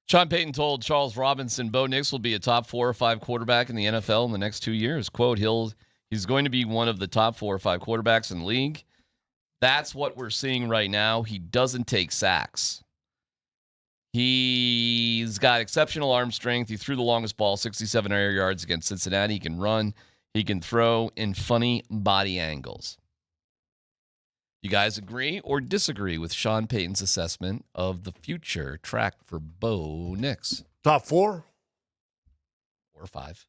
Sean Payton told Charles Robinson Bo Nix will be a top 4 or 5 quarterback in the NFL in the next 2 years. Quote, he's going to be one of the top 4 or 5 quarterbacks in the league. That's what we're seeing right now. He doesn't take sacks. He's got exceptional arm strength. He threw the longest ball, 67 air yards against Cincinnati. He can run. He can throw in funny body angles. You guys agree or disagree with Sean Payton's assessment of the future track for Bo Nix? Top 4? 4 or 5.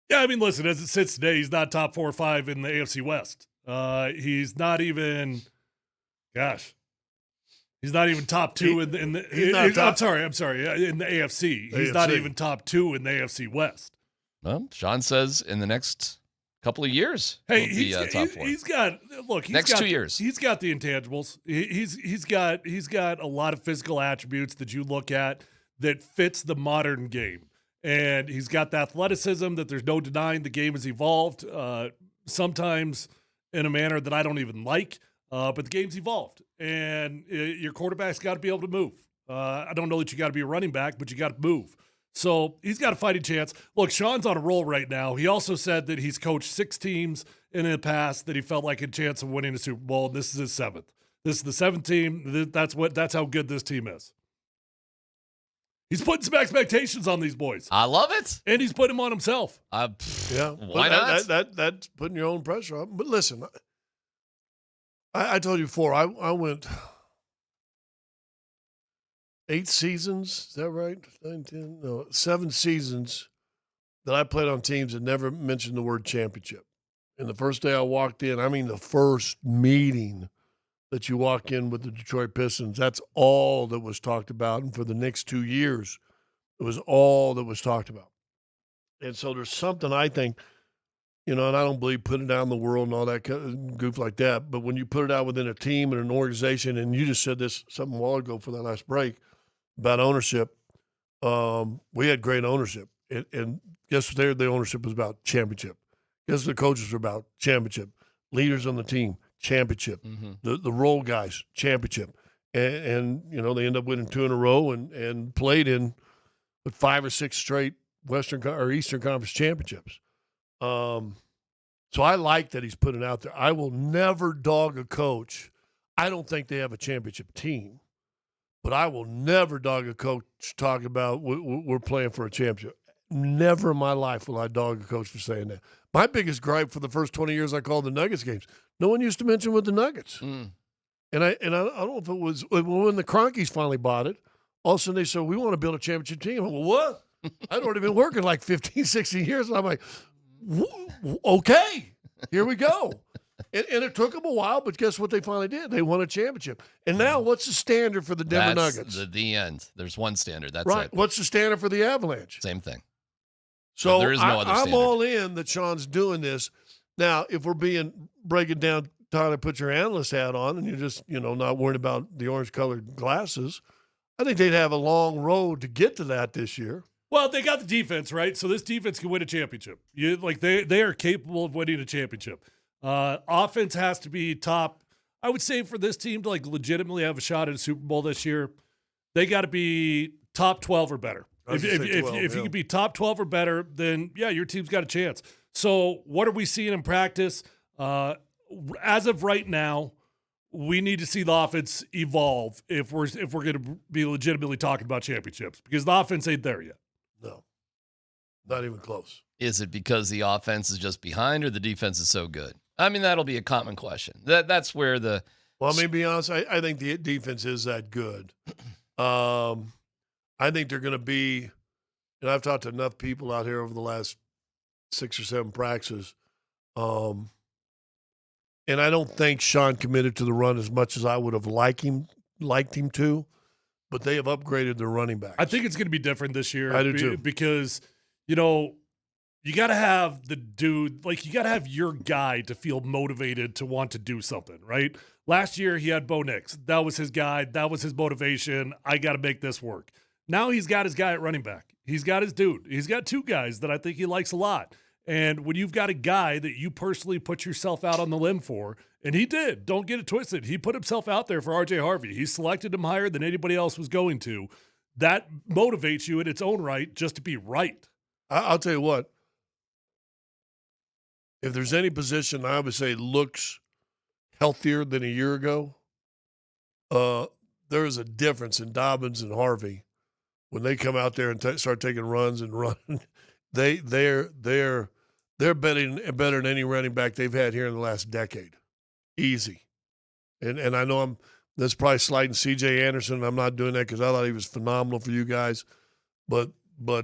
Yeah, I mean, listen, as it sits today, he's not top 4 or 5 in the AFC West. He's not even, he's not even top 2 in the I'm sorry, in the AFC. He's not even top 2 in the AFC West. Well, Sean says in the next couple of years. Hey, he's got 2 years. He's got the intangibles. He's got a lot of physical attributes that you look at that fits the modern game. And he's got the athleticism that there's no denying the game has evolved, sometimes in a manner that I don't even like, but the game's evolved. And your quarterback's got to be able to move. I don't know that you got to be a running back, but you got to move. So he's got a fighting chance. Look, Sean's on a roll right now. He also said that he's coached 6 teams in the past that he felt like a chance of winning a Super Bowl, and this is his 7th. This is the 7th team. That's how good this team is. He's putting some expectations on these boys. I love it. And he's putting them on himself. Why not? That's putting your own pressure on. But listen, I told you before, I went 8 seasons, is that right? 9, 10, no, 7 seasons that I played on teams that never mentioned the word championship. And the first day I walked in, I mean the first meeting that you walk in with the Detroit Pistons, that's all that was talked about. And for the next 2 years, it was all that was talked about. And so there's something I think, and I don't believe putting down the world and all that goof like that, but when you put it out within a team and an organization, and you just said this something a while ago for that last break about ownership, we had great ownership. And guess what the ownership was about? Championship. Guess what the coaches were about? Championship. Leaders on the team, championship. Mm-hmm. The role guys, championship. And they end up winning 2 in a row and played in 5 or 6 straight Western or Eastern Conference championships. So I like that he's putting it out there. I will never dog a coach. I don't think they have a championship team, but I will never dog a coach talking about we're playing for a championship. Never in my life will I dog a coach for saying that. My biggest gripe for the first 20 years I called the Nuggets games, no one used to mention with the Nuggets. And I don't know if it was when the Cronkies finally bought it, all of a sudden they said, we want to build a championship team. I'm like, what? I'd already been working like 15, 16 years. And I'm like, okay, here we go. And it took them a while, but guess what they finally did? They won a championship. And now what's the standard for the Denver Nuggets? The end. There's one standard. That's right. It. What's the standard for the Avalanche? Same thing. So there is no other standard. I'm all in that Sean's doing this. Now, if we're breaking down, Tyler, put your analyst hat on and you're just, not worried about the orange-colored glasses, I think they'd have a long road to get to that this year. Well, they got the defense, right? So this defense can win a championship. They are capable of winning a championship. Offense has to be top. I would say for this team to legitimately have a shot at a Super Bowl this year, they got to be top 12 or better. If you can be top 12 or better, then your team's got a chance. So what are we seeing in practice? As of right now, we need to see the offense evolve if we're going to be legitimately talking about championships, because the offense ain't there yet. No, not even close. Is it because the offense is just behind or the defense is so good? I mean, that'll be a common question. That's where the – Well, I mean, to be honest, I think the defense is that good. I think they're going to be – and I've talked to enough people out here over the last 6 or 7 practices, and I don't think Sean committed to the run as much as I would have liked him to, but they have upgraded their running backs. I think it's going to be different this year. I do too. Because, you got to have the dude, you got to have your guy to feel motivated to want to do something, right? Last year he had Bo Nix. That was his guy. That was his motivation. I got to make this work. Now he's got his guy at running back. He's got his dude. He's got 2 guys that I think he likes a lot. And when you've got a guy that you personally put yourself out on the limb for, and he did, don't get it twisted. He put himself out there for R.J. Harvey. He selected him higher than anybody else was going to. that motivates you in its own right just to be right. I'll tell you what. If there's any position I would say looks healthier than a year ago, there is a difference in Dobbins and Harvey when they come out there and start taking runs and running. They're better than any running back they've had here in the last decade. Easy. And I know that's probably slighting C.J. Anderson. I'm not doing that because I thought he was phenomenal for you guys. But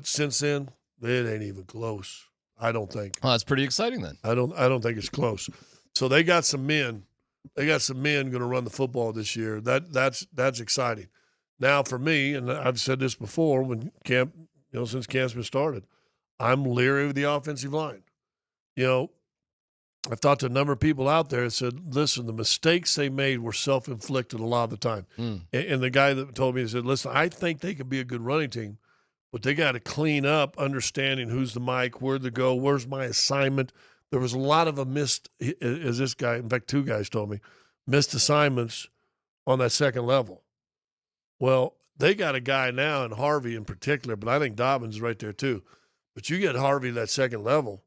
since then, it ain't even close. I don't think. Well, that's pretty exciting then. I don't think it's close. So they got some men. They got some men going to run the football this year. That's exciting. Now for me, and I've said this before when camp, since camp's been started, I'm leery of the offensive line. I've talked to a number of people out there that said, listen, the mistakes they made were self-inflicted a lot of the time. And the guy that told me, he said, listen, I think they could be a good running team, but they got to clean up understanding who's the mic, where to go, where's my assignment. There was a lot of missed, as this guy, in fact, two guys told me, missed assignments on that second level. Well, they got a guy now, and Harvey in particular, but I think Dobbins is right there too. But you get Harvey that second level.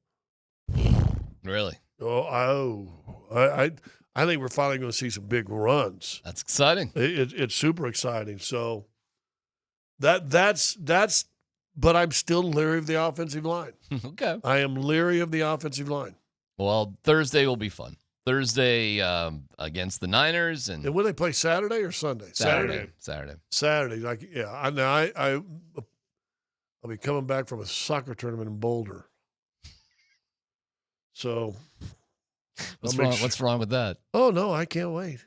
Really? I think we're finally going to see some big runs. That's exciting. It's super exciting. So that's. But I'm still leery of the offensive line. Okay. I am leery of the offensive line. Well, Thursday will be fun. Thursday against the Niners, and will they play Saturday or Sunday? Saturday. Like, yeah. I'll be coming back from a soccer tournament in Boulder. So what's wrong with that? Oh no, I can't wait.